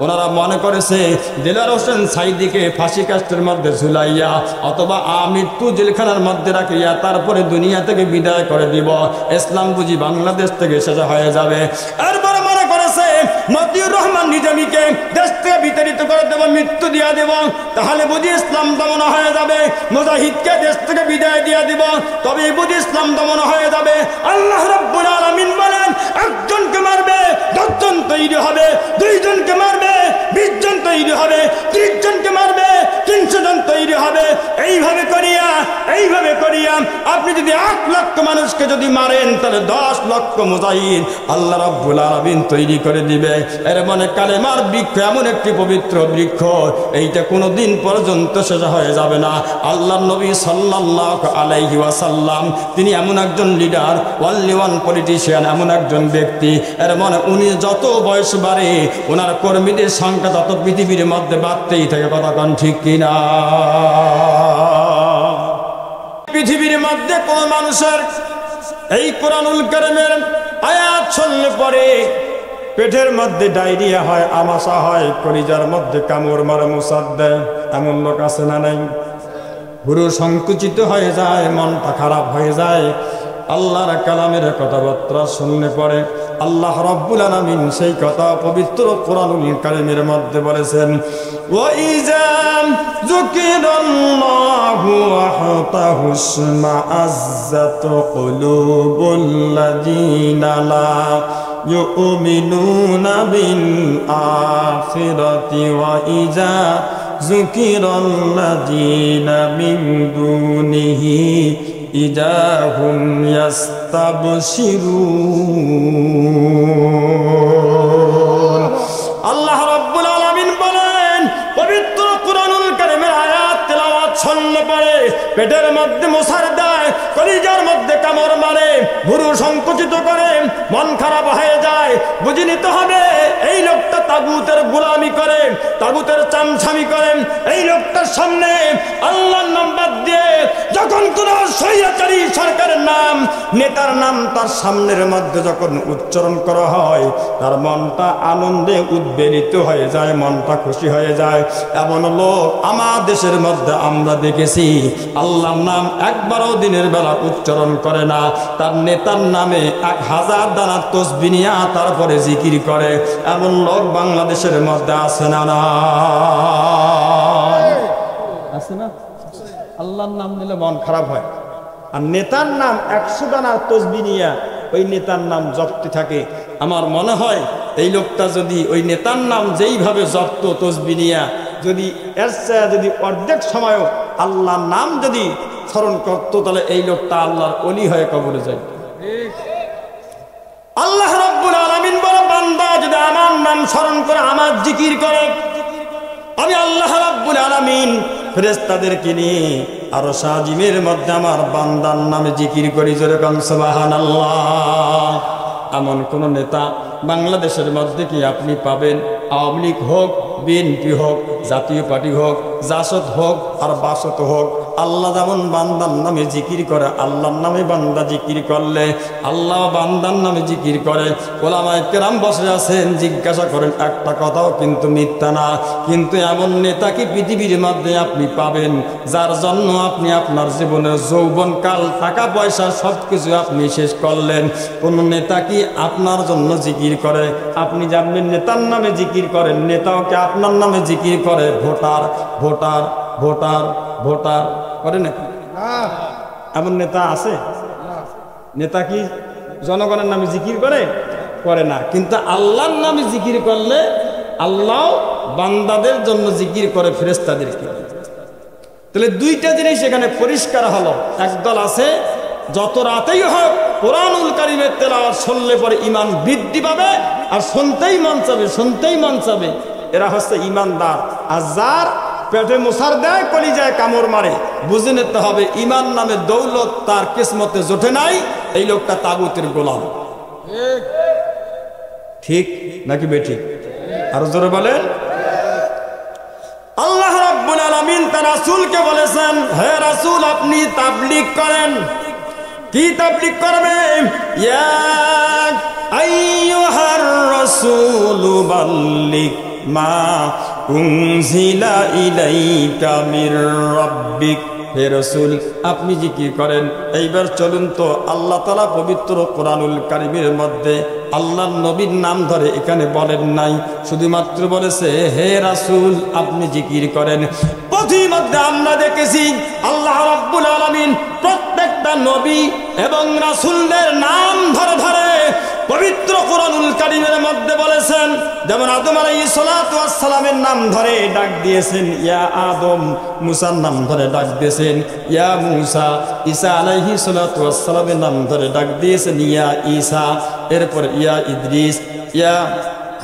ওনারা মনে করেছে দেলোয়ার হোসেন সাইদিকে ফাঁসি কাস্টের মধ্যে ঝুলাইয়া অথবা মৃত্যু জেলখানার মধ্যে রাখিয়া তারপরে দুনিয়া থেকে বিদায় করে দিব, ইসলাম বুঝি বাংলাদেশ থেকে শেষ হয়ে যাবে। এরপরে মনে করেছে মতিউর রহমান নিজামীকে দেশ থেকে বিতাড়িত করে দেব, মৃত্যু দিয়া দেব, তাহলে বুঝি ইসলাম দমন হয়ে যাবে। মুজাহিদকে দেশ থেকে বিদায় দিয়া দিব, তবে বুঝি ইসলাম দমন হয়ে যাবে। আল্লাহ রাব্বুল আলামিন বলেন, একজনকে মারবে 10 জন তৈরি হবে, 2 জনকে মারবে 20 জন তৈরি হবে, 30 জনকে মারবে 300 জন তৈরি হবে। এইভাবে করিয়া আপনি যদি 1 লক্ষ মানুষকে যদি মারেন তাহলে 10 লক্ষ মুজাহিদ আল্লাহ রাব্বুল আলামিন তৈরি করে দিবে। এর মানে কালেমার বৃক্ষ এমন একটি পবিত্র বৃক্ষ, এইটা কোনোদিন পর্যন্ত শেষ হয়ে যাবে না। আল্লাহর নবী সাল্লাল্লাহু আলাইহি ওয়াসাল্লাম তিনি এমন একজন লিডার, ওয়ানলি ওয়ান পলিটিশিয়ান, এমন একজন ব্যক্তি, এর মানে উনি যত বয়স বাড়ে ওনার কর্মীদের সংখ্যা তত পৃথিবীর মধ্যে বাড়তেই থাকে। কথা কোন ঠিক কিনা? পৃথিবীর মধ্যে কোন মানুষের এই কোরআনুল কারীমের আয়াত শুনলে পরে পেটের মধ্যে ডায়রিয়া হয়, আমাশা হয়, কলিজার মধ্যে কামড় মারে, মুসাদ দেয়, এমন লোক আছে না নাই? পুরো সংকুচিত হয়ে যায়, মনটা খারাপ হয়ে যায় আল্লাহর কালামের কথাবার্তা শুনলে পরে। আল্লাহ রাব্বুল আলামিন সেই কথা পবিত্র কোরআনুল কারীমের মধ্যে বলেছেন, ওয়াইজা যুকিরাল্লাহু ওয়াহদাহু ইসমাআজ্জাত কুলুবুল্লাযীনা লা يؤمنون بالآخرة وإذا ذكر الذين من دونه إذا هم يستبشرون। আল্লাহ রাব্বুল আলামিন বলেন, পবিত্র কোরআনুল কারীমের আয়াত তেলাওয়াত শুনলে পরে পেটের মধ্যে মশার দেয়, কলিজার মধ্যে কামড় মারে, ভুরু সংকুচিত করে, মন খারাপ হয়ে যায়। বুঝে নিতে হবে এই লোকটা তাগুতের গোলামি করে, তাগুতের চামচামি করে। এই লোকটার সামনে আল্লাহর নাম বাদ দিয়ে যখন কোন স্বৈরাচারী সরকারের নাম, নেতার নাম তার সামনের মধ্যে যখন উচ্চারণ করা হয়, তার মনটা আনন্দে উদ্বেলিত হয়ে যায়, মনটা খুশি হয়ে যায়। এমন লোক আমার দেশের মধ্যে আমরা দেখেছি, আল্লাহর নাম একবারও দিনের বেলা উচ্চারণ করে না, তার নেতার নামে 1000 দানা তসবিহ নিয়ে তারপরে জিকির করে। এমন লোক বাংলাদেশের মধ্যে আছে না? না আছে না? আল্লাহর নাম নিলে মন খারাপ হয়, আর নেতার নাম 100 দানা তসবিহ নিয়ে ওই নেতার নাম জপতে থাকে। আমার মনে হয় এই লোকটা যদি ওই নেতার নাম যেইভাবে জপত তসবিহ নিয়ে, যদি এর চেয়ে যদি অর্ধেক সময়ও আল্লাহর নাম যদি স্মরণ করত, তাহলে এই লোকটা আল্লাহর ওলি হয়ে কবরে যায়। আল্লাহ রাব্বুল আলামিন বলে, বান্দা যদি আমার নাম স্মরণ করে, আমার জিকির করে, আমি আল্লাহ রাব্বুল আলামিন ফেরেশতাদেরকে নিয়ে আরশ আজিমের মধ্যে আমার বান্দার নামে জিকির করি। জোরে কোন সুবহানাল্লাহ। এমন কোন নেতা বাংলাদেশের মধ্যে কি আপনি পাবেন? আওয়ামী লীগ হোক, বিএনপি হোক, জাতীয় পার্টি হোক, জাসদ হোক আর বাসদ হোক, আল্লাহ যেমন বান্দার নামে জিকির করে, আল্লাহর নামে বান্দা জিকির করলে আল্লাহ বান্দার নামে জিকির করে। ওলামায়ে কেরাম বসে আছেন, জিজ্ঞাসা করেন, একটা কথাও কিন্তু মিথ্যা না। কিন্তু এমন নেতা কি পৃথিবীর মধ্যে আপনি পাবেন, যার জন্য আপনি আপনার জীবনের যৌবনকাল, টাকা পয়সা সবকিছু আপনি শেষ করলেন? কোন নেতা কি আপনার জন্য জিকির করে? আপনি যেমন নেতার নামে জিকির করেন, নেতাও কি আপনার নামে জিকির করে? ভোটার ভোটার ভোটার ভোটার করে নাকি? এমন নেতা আছে? নেতা কি জনগণের নামে জিকির করে? করে না। কিন্তু আল্লাহর নামে জিকির করলে আল্লাহ বান্দাদের জন্য জিকির করে, ফেরেশতাদেরকে। তাহলে দুইটা জিনিস এখানে পরিষ্কার হলো। একদল আছে যত রাতেই হোক কোরআনুল কারীমের তেলাওয়াত শুনলে পরে ঈমান বৃদ্ধি পাবে, আর শুনতেই মন চাবে, শুনতেই মন চাবে। এরা হচ্ছে ঈমানদার। আর যার পেটে মুসার দেয়, কলিজায় কামড় মারে, বুঝে নিতে হবে ঈমান নামে দৌলত তার কিসমতে জোটে নাই, এই লোকটা তাগুতের গোলাম। ঠিক নাকি বেঠিক? আরো জোরে বলেন। আল্লাহ রাব্বুল আলামিন তার রাসূলকে বলেছেন, হে রাসূল আপনি তাবলীগ করেন। কি তাবলীগ করবেন? ইয়া আইয়ুহার রাসূলু বাল্লিগ মা উনজিলা ইলাইকা মির রাব্বিক। হে রাসূল, আপনি জিকির করেন। এইবার চলুন তো আল্লাহ তাআলা পবিত্র কোরআনুল কারীমের মধ্যে আল্লাহর নবীর নাম ধরে এখানে বলেন নাই, শুধুমাত্র বলেছে হে রাসূল আপনি জিকির করেন। প্রতিমধ্যে আমরা দেখেছি আল্লাহ রাব্বুল আলামিন প্রত্যেকটা নবী এবং রাসূলদের নাম ধরে ধরে পবিত্র কোরআনুল কারীমের মধ্যে বলেছেন। যেমন আদম আলাইহিস সালাতু ওয়াস সালামের নাম ধরে ডাক দিয়েছেন ইয়া আদম, মুসার নাম ধরে ডাক দিয়েছেন ইয়া মুসা, ঈসা আলাইহিস সালাতু ওয়াস সালামের নাম ধরে ডাক দিয়েছেন ইয়া ঈসা, এরপর ইয়া ইদ্রিস, ইয়া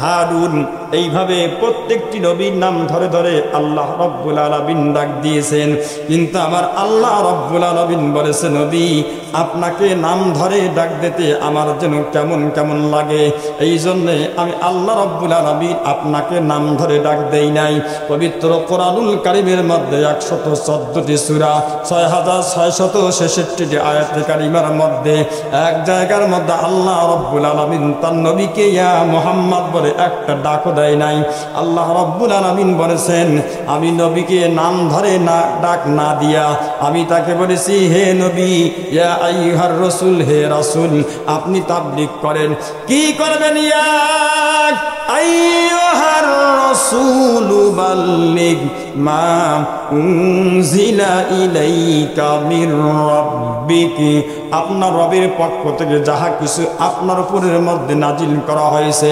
হারুন। এইভাবে প্রত্যেকটি নবীর নাম ধরে ধরে আল্লাহ রাব্বুল আলামিন ডাক দিয়েছেন। কিন্তু আমার আল্লাহ রাব্বুল আলামিন বলেছে নবী আপনাকে নাম ধরে ডাক দিতে আমার যেন কেমন কেমন লাগে, এই জন্যে আমি আল্লাহ রাব্বুল আলামিন আপনাকে নাম ধরে ডাক দেই নাই। পবিত্র কোরআনুল কারীমের মধ্যে 114টি সূরা 6666টি আয়াত কারিমার মধ্যে এক জায়গার মধ্যে আল্লাহ রাব্বুল আলামিন তার নবীকে ইয়া মুহাম্মদ বলে একটা ডাক দেয় নাই। আল্লাহ রাব্বুল আলামিন বলেছেন আমি নবীকে নাম ধরে না ডাক না দিয়া আমি তাকে বলেছি হে নবী ইয়া আইয়ুহার রাসূল, হে রাসূল আপনি তাবলীগ করেন। কি করবেন? ইয়া আইয়ুহার রাসূল বাল্লিগ মা উনজিলা ইলাইকা মির রাব্বিক। আপনার রবের পক্ষ থেকে যাহা কিছু আপনার উপরের মধ্যে নাজিল করা হয়েছে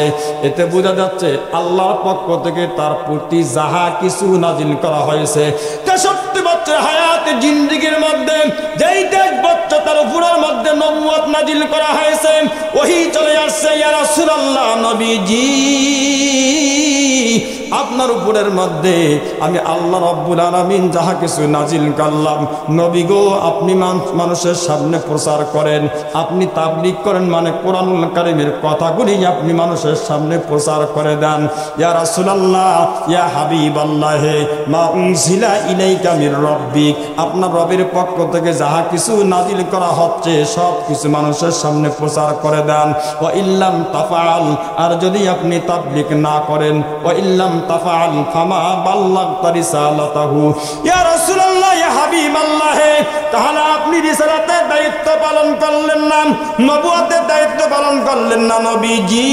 এতে বোঝা যাচ্ছে আল্লাহর পক্ষ থেকে তার প্রতি যাহা কিছু নাজিল করা হয়েছে। 63 বছর হায়াতে জিন্দেগির মধ্যে যেই 23 বছর তার উপরের মধ্যে নবুয়ত নাজিল করা হয়েছে, ওহী চলে আসছে ইয়া রাসূলুল্লাহ নবীজি আপনার উপরের মধ্যে আমি আল্লাহ রাব্বুল আলামিন যাহা কিছু নাজিল করলাম নবী গো আপনি মানুষের সামনে প্রচার করেন, আপনি তাবলীগ করেন, মানে কোরআনুল কারীমের কথাগুলি আপনি মানুষের সামনে প্রচার করে দেন। ইয়া রাসূলুল্লাহ ইয়া হাবিবাল্লাহ মা উনজিলা ইলাইকা মির রাব্বিক, আপনার রবের পক্ষ থেকে যাহা কিছু নাজিল করা হচ্ছে সব কিছু মানুষের সামনে প্রচার করে দেন। ওয়া ইল্লাম তাফআল, আর যদি আপনি তাবলীগ না করেন ওয়া ইল্লাম তাফআল ফামা বাল্লাগতা রিসালাতাহু। ইয়া রাসূলুল্লাহ ইয়া হাবিবাল্লাহ, তাহলে আপনি রিসালাতের দায়িত্ব পালন করলেন না, নবুয়তের দায়িত্ব পালন করলেন না নবীজি।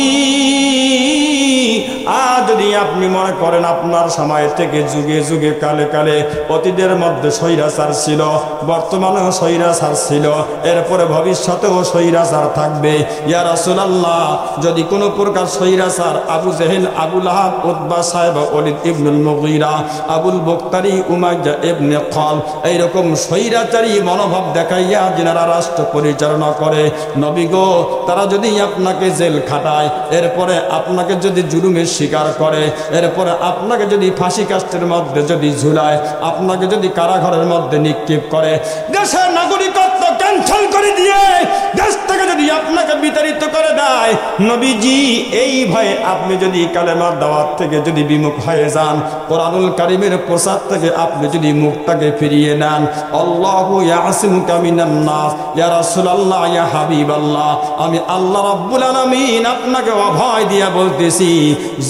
আর যদি আপনি মনে করেন আপনার সময় থেকে যুগে যুগে কালে কালে অতীতের মধ্যে স্বৈরাচার ছিল, বর্তমানেও স্বৈরাচার ছিল, এরপরে ভবিষ্যতেও স্বৈরাচার থাকবে, ইয়া রাসূলুল্লাহ যদি কোনো প্রকার স্বৈরাচার আবু জেহেল, আবু লাহাব, উতবা সাহেব, ওয়ালিদ ইবনুল মুগীরা, আবুল বক্তারি, উমাইয়া ইবনে খাল এইরকম স্বৈরাচারী মনোভাব দেখাইয়া যিনারা রাষ্ট্র পরিচালনা করে নবী গো তারা যদি আপনাকে জেল খাটায়, এরপরে আপনাকে যদি জুলুমের শিকার করে, এরপরে আপনাকে যদি ফাঁসি কাষ্ঠের মধ্যে যদি ঝুলায়, আপনাকে যদি কারাঘরের মধ্যে নিক্ষেপ করে, দেশের নাগরিকত্ব ক্যান্সেল করে দিয়ে দেশ থেকে যদি আপনাকে বিতাড়িত করে দেয় নবীজি এই ভয়ে আপনি যদি কালেমার দাওয়াত থেকে যদি বিমুখ হয়ে যান, কোরআনুল কারীমের প্রচার থেকে আপনি যদি মুখটাকে ফিরিয়ে নেন, আল্লাহু ইয়াসিমুকা মিনান নাস, ইয়া রাসূলুল্লাহ ইয়া হাবিবাল্লাহ আমি আল্লাহ রাব্বুল আলামিন আপনাকে অভয় দিয়া বলতেছি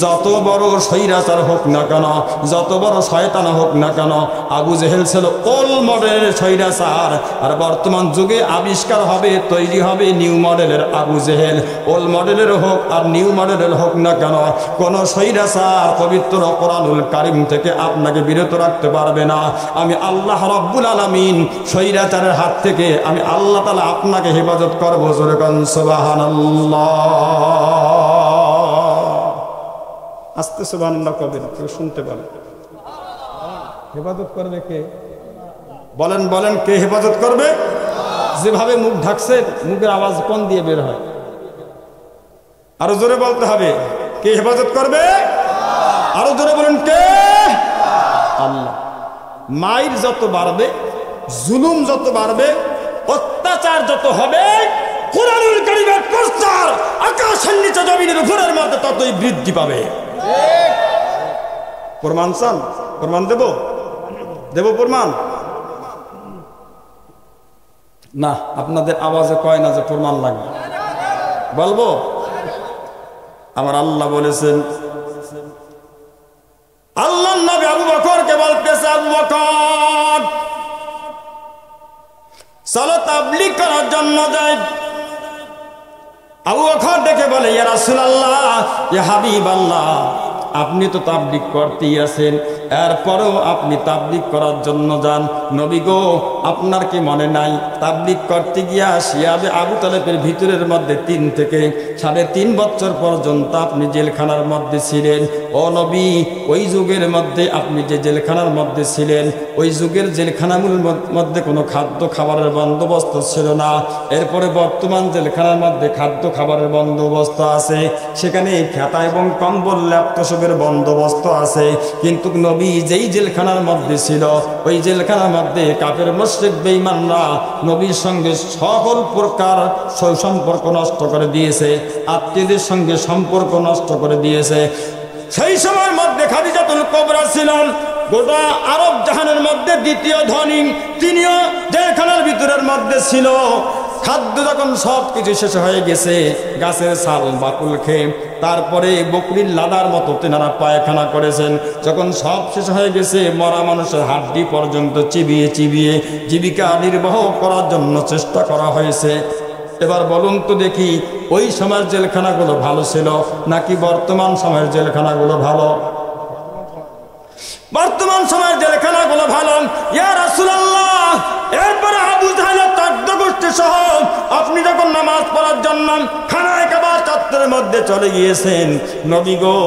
যত বড় স্বৈরাচার হোক না কেন, যত বড় শয়তান হোক না কেন, আবু জেহেল ছিল ওল্ড মডেলের স্বৈরাচার, আর বর্তমান যুগে আবিষ্কার হবে তৈরি হবে নিউ মডেলের আবু জেহেল। ওল্ড মডেলের হোক আর নিউ মডেলের হোক না কেন কোন স্বৈরাচার পবিত্র কোরআনুল কারীম থেকে আপনাকে বিরত রাখতে পারবে না। আমি আল্লাহ রাব্বুল আলামিন স্বৈরাচারের হাত থেকে আমি আল্লাহ তাআলা আপনাকে হেফাজত করব। জোরে কোন সুবহানাল্লাহ। আস্তে সুবহানাল্লাহ কবেন, কেউ শুনতে পারে। হেফাজত করবে কে? বলেন বলেন, কে হেফাজত করবে? যেভাবে মুখ ঢাকছে মুখের আওয়াজ কোন দিয়ে বের হয়? আরো জোরে বলতে হবে, কে হেফাজত করবে? আরো জোরে বলেন, কে? আল্লাহ। মাইর যত বাড়বে, জুলুম যত বাড়বে, অত্যাচার যত হবে, কোরআনুল কারীমের প্রচার আকাশের নিচে জমিনের উপরের মধ্যে ততই বৃদ্ধি পাবে। প্রমাণ চান? প্রমাণ দেব? দেব প্রমাণ? না, আপনাদের আওয়াজে কয় না যে প্রমাণ লাগবে। বলবো? আমার আল্লাহ বলেছেন আবু বকরকে বলতেছে, আবু বকর চলো তাবলীগ করার জন্য যাই। আবু বকর দেখে বলে, ইয়া রাসূলুল্লাহ, ইয়া হাবিবাল্লাহ, আপনি তো তাবলীগ করতেই আছেন, এরপরেও আপনি তাবলীগ করার জন্য যান। নবী গো, আপনার কি মনে নাই তাবলীগ করতে গিয়া শিয়াবে আবু তালেবের ভিতরের মধ্যে 3 থেকে 3.5 বছর পর্যন্ত আপনি জেলখানার মধ্যে ছিলেন। ও নবী, ওই যুগের মধ্যে আপনি যে জেলখানার মধ্যে ছিলেন, ওই যুগের জেলখানাগুলোর মধ্যে কোনো খাদ্য খাবারের বন্দোবস্ত ছিল না। এরপরে বর্তমান জেলখানার মধ্যে খাদ্য খাবারের বন্দোবস্ত আছে, সেখানে খাতা এবং কম্বল ল্যাপটপের বন্দোবস্ত আছে। কিন্তু নবী যেই জেলখানার মধ্যে ছিল, ওই জেলখানার মধ্যে কাফের মুশরিক বেঈমানরা নবীর সঙ্গে সকল প্রকার সম্পর্ক নষ্ট করে দিয়েছে, আত্মীয়দের সঙ্গে সম্পর্ক নষ্ট করে দিয়েছে। সেই সময়ের মধ্যে খাদিজাতুল কুবরা ছিলেন গোটা আরব জাহানের মধ্যে দ্বিতীয় ধনী, তিনিও জেলখানার ভিতরের মধ্যে ছিল। খাদ্য যখন সব কিছু শেষ হয়ে গেছে, গাছের ছাল বাকুল খেয়ে, তারপরে বকরির লাদার মতো তেনারা পায়খানা করেছেন। যখন সব শেষ হয়ে গেছে, মরা মানুষের হাড্ডি পর্যন্ত চিবিয়ে চিবিয়ে জীবিকা নির্বাহ করার জন্য চেষ্টা করা হয়েছে। এবার বলুন তো দেখি, ওই সময়ের জেলখানাগুলো ভালো ছিল নাকি বর্তমান সময়ের জেলখানাগুলো ভালো? বর্তমান সময়ের জেলখানাগুলো ভালো। ইয়া রাসূলুল্লাহ, এরপরে আবু জাহেলের 14 গোষ্ঠী সহ আপনি যখন নামাজ পড়ার জন্য খানায় কাবা চত্বরের মধ্যে চলে গিয়েছেন, নবী গো,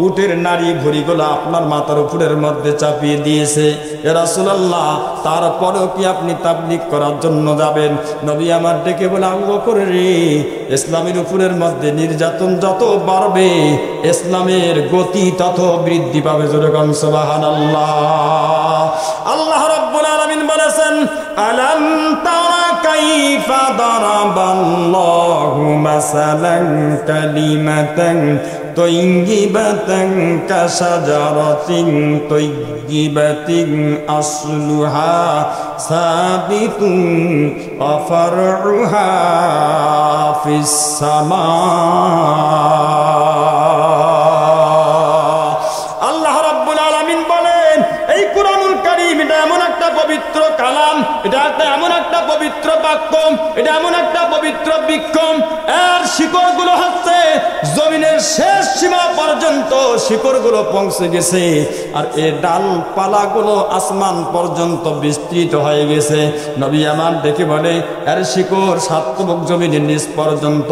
উটের নারী ভুঁড়িগুলো আপনার মাথার উপরের মধ্যে চাপিয়ে দিয়েছে। ইয়া রাসূলুল্লাহ, তারপরেও কি আপনি তাবলীগ করার জন্য যাবেন? নবী আমার ডেকে বলে, আবু বকর রে, ইসলামের উপরের মধ্যে নির্যাতন যত বাড়বে, ইসলামের গতি তত বৃদ্ধি পাবে। জোরে বলুন সুবহানাল্লাহ। আল্লাহ রাব্বুল আলামিন বলেছেন, আলাম তারা কাইফা দারাবাল্লাহু মাসালান কালিমাতান তয়্যিবাতান কাশাজারাতিন তয়্যিবাতিন আসলুহা সাবিতুন ওয়া ফারউহা ফিস সামা। আল্লাহ রাব্বুল আলামিন বলেন, এই কুরআনুল কারীম এটা এমন একটা পবিত্র কালাম, এটা এমন একটা পবিত্র বাক্য, এটা এমন একটা পবিত্র বৃক্ষ, এর শিকড়গুলো হচ্ছে জমিনের শেষ সীমা পর্যন্ত শিকড়গুলো পৌঁছে গেছে, আর এই ডালপালাগুলো আসমান পর্যন্ত বিস্তৃত হয়ে গেছে। নবী আমার দেখে বলে, এর শিকড় 7 তবক জমিনের নিচ পর্যন্ত।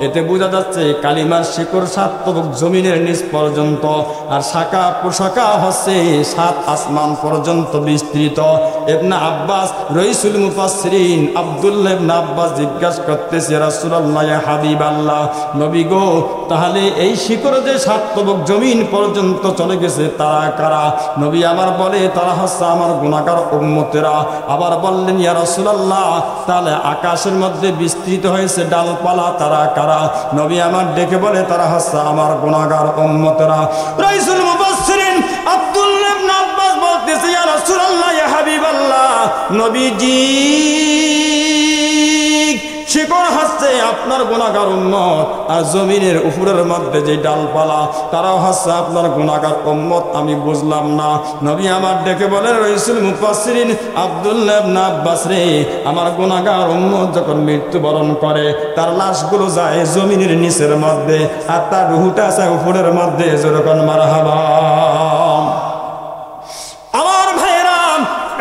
এতে বোঝা যাচ্ছে কালিমার শিকড় 7 তবক জমিনের নিচ পর্যন্ত, আর শাখা প্রশাখা হচ্ছে 7 আসমান পর্যন্ত বিস্তৃত। ইবনে আব্বাস রাইসুল মুফাসসিরিন আব্দুল্লাহ ইবনে আব্বাস জিজ্ঞাসা করতেছে, রাসূলুল্লাহ, ইয়া হাবিবাল্লাহ, নবী গো, তাহলে এই শিকড় যে 7 তবক জমিন পর্যন্ত চলে গেছে, তারা কারা? নবী আমার বলে, তারা হচ্ছে আমার গুনাহগার উম্মতেরা। আবার বললেন, ইয়া রাসূলুল্লাহ, তাহলে আকাশের মধ্যে বিস্তৃত হয়েছে ডালপালা, তারা কারা? নবী আমার ডেকে বলে, তারা হচ্ছে আমার গুনাহগার উম্মতেরা। রাইসুল মুফাসসিরিন আব্দুল্লাহ ইবনে আব্বাস বলতেছে, ইয়া রাসূলুল্লাহ, ইয়া হাবিবাল্লাহ, নবীজি, শিকড় হচ্ছে আপনার গুনাহগার উম্মত, আর জমিনের উপরের মধ্যে যে ডালপালা, তারাও হচ্ছে আপনার গুনাহগার উম্মত। আমি বুঝলাম না। নবী আমার ডেকে বলেন, রাইসুল মুফাসসিরিন আব্দুল্লাহ ইবনে আব্বাস রে, আমার গুনাহগার উম্মত যখন মৃত্যুবরণ করে, তার লাশগুলো যায় জমিনের নিচের মধ্যে, আর তার রূহটা আছে উপরের মধ্যে। যেরকম মারহাবা। আমার ভাইরা,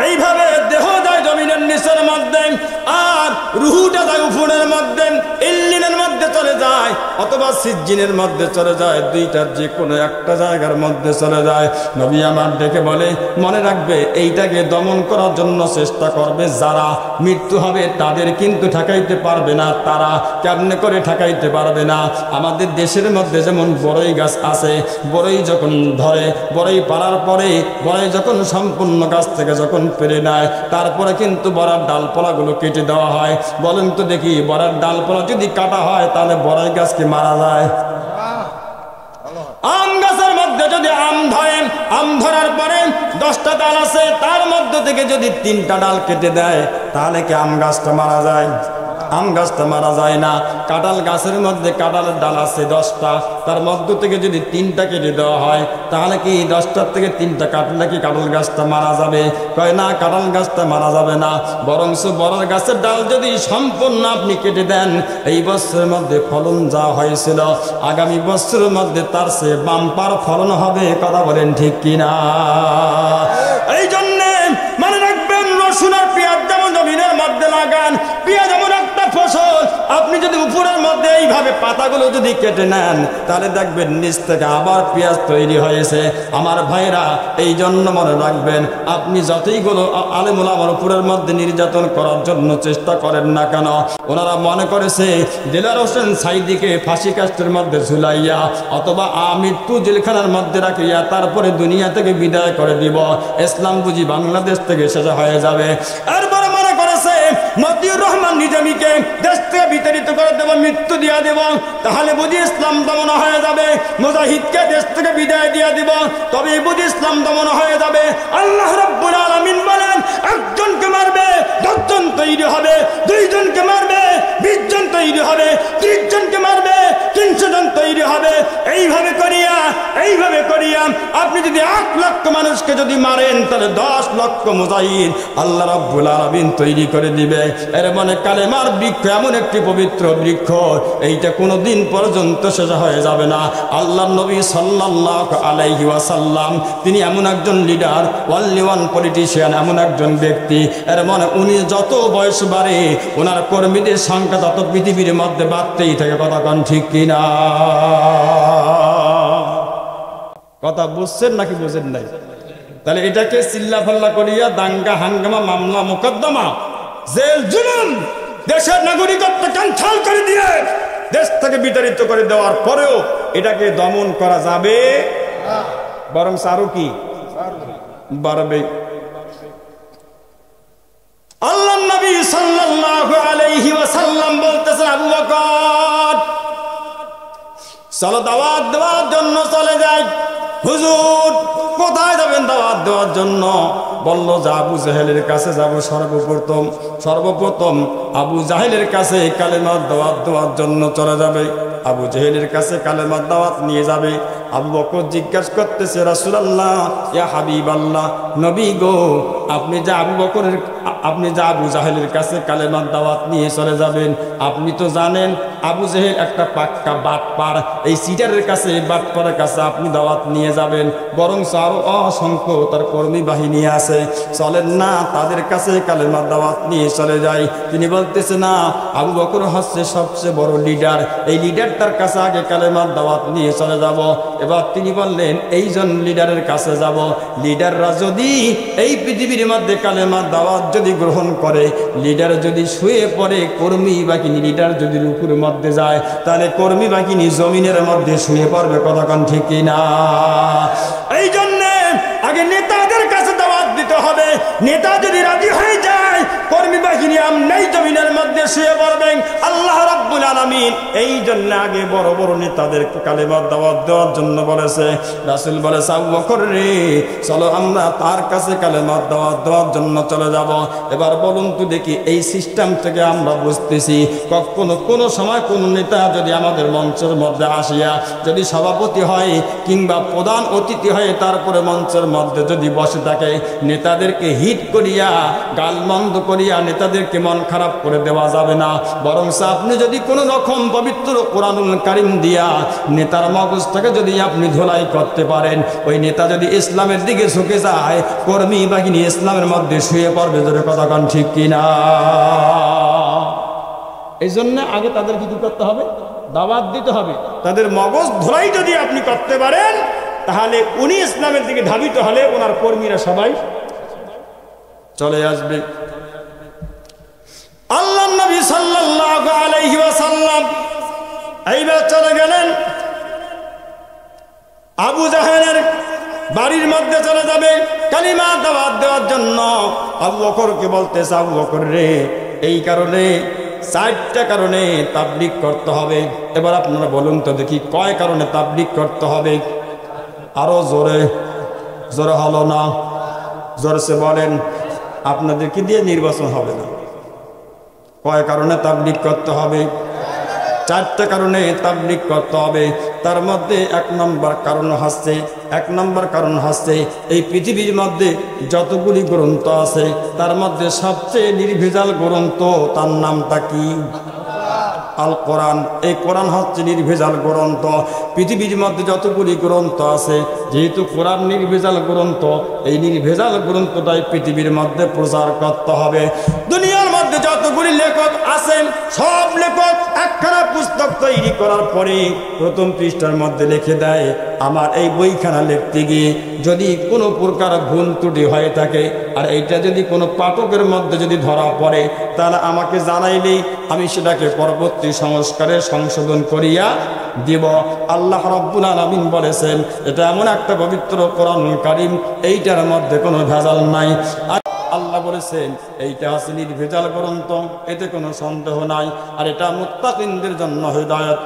এইভাবে দেহ যায় জমিনের নিচের মধ্যে, আর রুহুটা যায় উপরের মধ্যে, ইল্লিনের মধ্যে চলে যায়, অথবা সিজ্জিনের মধ্যে চলে যায়, দুইটার যে কোনো একটা জায়গার মধ্যে চলে যায়। নবী আমার ডেকে বলে, মনে রাখবে, এইটাকে দমন করার জন্য চেষ্টা করবে যারা, মৃত্যু হবে তাদের কিন্তু ঠেকাইতে পারবে না। তারা কেমনে করে ঠেকাইতে পারবে না? আমাদের দেশের মধ্যে যেমন বড়ই গাছ আছে, বড়ই যখন ধরে, বড়ই পাড়ার পরে, বড়ই যখন সম্পূর্ণ গাছ থেকে যখন পেরে নেয়, তারপরে কিন্তু বড়ার ডালপালাগুলো কেটে দেওয়া হয়। বলেন তো দেখি, বড়ার ডালপালা যদি কাটা হয়, তাহলে বড়ই গাছ কি মারা যায়? আম গাছের মধ্যে যদি আম ধরে, আম ধরার পরে 10টা ডাল আছে, তার মধ্যে থেকে যদি 3টা ডাল কেটে দেয়, তাহলে কি আম গাছটা মারা যায়? আম গাছটা মারা যায় না। কাঁঠাল গাছের মধ্যে কাঁঠালের ডাল আছে 10টা, তার মধ্য থেকে যদি 3টা কেটে দেওয়া হয় তাহলে কি 10টার থেকে 3টা কাটলে কি কাঁঠাল গাছটা মারা যাবে? কয় না, কাঁঠাল গাছটা মারা যাবে না, বরঞ্চ বড় গাছের ডাল যদি সম্পূর্ণ আপনি কেটে দেন, এই বছরের মধ্যে ফলন যা হয়েছিল আগামী বছরের মধ্যে তার চেয়ে বাম্পার ফলন হবে। কথা বলেন ঠিক কিনা? এই জন্যে মনে রাখবেন, রসুন আর পেঁয়াজ যেমন জমিনের মধ্যে লাগান, পেঁয়াজ এমন একটা ফসল, আপনি যদি উপরের মধ্যে এইভাবে পাতাগুলো যদি কেটে নেন তাহলে দেখবেন নিচ থেকে আবার পেঁয়াজ তৈরি হয়েছে। আমার ভাইরা, এই জন্য মনে রাখবেন, আপনি যতইগুলো আলেম ওলামার উপরের মধ্যে নির্যাতন করার জন্য চেষ্টা করেন না কেন, ওনারা মনে করেছে দেলার হোসেন সাইদিকে ফাঁসি কাস্টের মধ্যে ঝুলাইয়া অথবা মৃত্যু জেলখানার মধ্যে রাখিয়া তারপরে দুনিয়া থেকে বিদায় করে দিব, ইসলাম বুঝি বাংলাদেশ থেকে শেষ হয়ে যাবে। এরপরে মনে করেছে মতিউর রহমান নিজামীকে দেশ থেকে বিতাড়িত করে দেব, মৃত্যু দিয়া দেব, তাহলে বুঝি ইসলাম দমন হয়ে যাবে। মুজাহিদকে দেশ থেকে বিদায় দিয়া দিব, তবে বুঝি ইসলাম দমন হয়ে যাবে। আল্লাহ রাব্বুল আলামিন বলেন, একজনকে মারবে 10 জন তৈরি হবে, 2 জনকে মারবে 20 জন তৈরি হবে, 30 জনকে মারবে 300 জন তৈরি হবে। এইভাবে করিয়া আপনি যদি 1 লক্ষ মানুষকে যদি মারেন তাহলে 10 লক্ষ মুজাহিদ আল্লাহ রাব্বুল আলামিন তৈরি করে দিবে। এর মানে কালেমার বৃক্ষ এমন একটি পবিত্র বৃক্ষ, এইটা কোনোদিন পর্যন্ত শেষ হয়ে যাবে না। আল্লাহর নবী সাল্লাল্লাহু আলাইহি ওয়াসাল্লাম তিনি এমন একজন লিডার, ওনলি ওয়ান পলিটিশিয়ান, এমন একজন ব্যক্তি, এর মানে উনি যত বয়স বাড়ে ওনার কর্মীদের সংখ্যা তত পৃথিবীর মধ্যে বাড়তেই থাকে। কথা কোন ঠিক কিনা? কথা বুঝছেন নাকি বুঝেন নাই? তাহলে এটাকে চিল্লা ফাল্লা করিয়া দাঙ্গা হাঙ্গামা মামলা মোকদ্দমা জেল জুলুম দেশের নাগরিকত্ব ক্যান্সেল করে দিয়ে দেশ থেকে বিতাড়িত করে দেওয়ার পরেও এটাকে দমন করা যাবে, বরং আরো কি বাড়বে। আল্লাহর নবী সাল্লাল্লাহু আলাইহি ওয়াসাল্লাম বলতেছেন, আবু বকর চলো দাওয়াত দেওয়ার জন্য চলে যাই। হুজুর কোথায় যাবেন দাওয়াত দেওয়ার জন্য? বলল যে আবু জাহেলের কাছে যাব। সর্বপ্রথম আবু জাহেলের কাছে কালেমার দাওয়াত দেওয়ার জন্য চলে যাবে। আবু জাহেলের কাছে কালেমার দাওয়াত নিয়ে যাবে। আবু বকর জিজ্ঞাসা করতেছে, রাসূলুল্লাহ, ইয়া হাবিবাল্লাহ, নবী গো, আপনি যে আবু জাহেলের কাছে কালেমার দাওয়াত নিয়ে চলে যাবেন, আপনি তো জানেন আবু জাহেল একটা পাক্কা বাটপার, এই সিটারের কাছে বাটপারের কাছে আপনি দাওয়াত নিয়ে যাবেন, বরং আরো অসংখ্য তার কর্মী বাহিনী আছে, চলেন না তাদের কাছে কালেমার দাওয়াত নিয়ে চলে যাই। তিনি বলতেছে, না, আবু বকর হচ্ছে সবচেয়ে বড় লিডার, এই লিডারটার কাছে আগে কালেমার দাওয়াত নিয়ে চলে যাব। এবার তিনি বললেন, এইজন লিডারের কাছে যাব। লিডাররা যদি এই পৃথিবীর মধ্যে কালেমার দাওয়াত যদি গ্রহণ করে, লিডার যদি শুয়ে পড়ে, কর্মী বাহিনী লিডার যদি রুকুর মধ্যে যায়, তাহলে কর্মী বাহিনী জমিনের মধ্যে শুয়ে পড়বে। কথা কোন ঠিক কিনা? এই জন্য আগে নেতাদের কাছে দাওয়াত দিতে হবে। নেতা যদি রাজি হয়ে যায়, কর্মী বাহিনী আমরাই জমিনের মধ্যে শুয়ে পড়বেন। আল্লাহ রাব্বুল আলামিন এই জন্য আগে বড় বড় নেতাদের কালেমার দাওয়াত দেওয়ার জন্য বলেছে। রাসূল বলেছে, আবু বকর রে, চলো আমরা তার কাছে কালেমার দাওয়াত দেওয়ার জন্য চলে যাব। এবার বলুন তো দেখি, এই সিস্টেম থেকে আমরা বুঝতেছি কোনো সময় কোন নেতা যদি আমাদের মঞ্চের মধ্যে আসিয়া যদি সভাপতি হয় কিংবা প্রধান অতিথি হয়ে তারপরে মঞ্চের মধ্যে যদি বসে থাকে, নেতাদেরকে হিট করিয়া গালমন্দ করিয়া নেতাদেরকে মন খারাপ করে দেওয়া যাবে না। বরং আপনি যদি কোনো রকম পবিত্র কোরআনুল কারীম দিয়া নেতার মগজটাকে যদি আপনি ধোলাই করতে পারেন, ওই নেতা যদি ইসলামের দিকে ঝুঁকে যায়, কর্মী বাহিনী ইসলামের মধ্যে শুয়ে পড়বে। জোরে কথা কোন ঠিক কিনা? এই জন্য আগে তাদেরকে কি করতে হবে? দাওয়াত দিতে হবে। তাদের মগজ ধোলাই যদি আপনি করতে পারেন, তাহলে উনি ইসলামের দিকে ধাবিত হলে ওনার কর্মীরা সবাই চলে আসবে। আল্লাহর নবী সাল্লাল্লাহু আলাইহি ওয়াসাল্লাম এইবার চলে গেলেন, আবু জাহেলের বাড়ির মধ্যে চলে যাবে কালিমা দাওয়াত দেওয়ার জন্য। আবু বকরকে বলতেছে, আবু বকর রে, এই কারণে 4টা কারণে তাবলীগ করতে হবে। এবার আপনারা বলুন তো দেখি, কয় কারণে তাবলীগ করতে হবে? আরো জোরে জোরে হলো না, জোরসে বলেন। আপনাদেরকে দিয়ে নির্বাচন হবে না, কয় কারণে তাবলীগ করতে হবে? চারটে কারণে তাবলীগ করতে হবে। তার মধ্যে এক নম্বর কারণ হচ্ছে এই পৃথিবীর মধ্যে যতগুলি গ্রন্থ আছে তার মধ্যে সবচেয়ে নির্ভেজাল গ্রন্থ, তার নামটা কি? আল কোরআন। এই কোরআন হচ্ছে নির্ভেজাল গ্রন্থ। পৃথিবীর মধ্যে যতগুলি গ্রন্থ আছে, যেহেতু কোরআন নির্ভেজাল গ্রন্থ, এই নির্ভেজাল গ্রন্থটাই পৃথিবীর মধ্যে প্রচার করতে হবে। দুনিয়ার মধ্যে যতগুলি লেখক আছেন, সব লেখক একখানা পুস্তক তৈরি করার পরে প্রথম পৃষ্ঠার মধ্যে লিখে দেয়, আমার এই বইখানা লিখতে গিয়ে যদি কোনো প্রকার ভুল ত্রুটি হয়ে থাকে, আর এইটা যদি কোনো পাঠকের মধ্যে যদি ধরা পড়ে, তাহলে আমাকে জানাইলেই আমি সেটাকে পরবর্তী সংস্কারে সংশোধন করিয়া দিব। আল্লাহ রাব্বুল আলামিন বলেছেন, এটা এমন একটা পবিত্র কোরআনুল কারীম, এইটার মধ্যে কোনো ভেজাল নাই। আল্লাহ বলেছেন এইটা আছে নির্ভেজাল গ্রন্থ, এতে কোনো সন্দেহ নাই, আর এটা মুত্তাকিনদের জন্য হিদায়াত।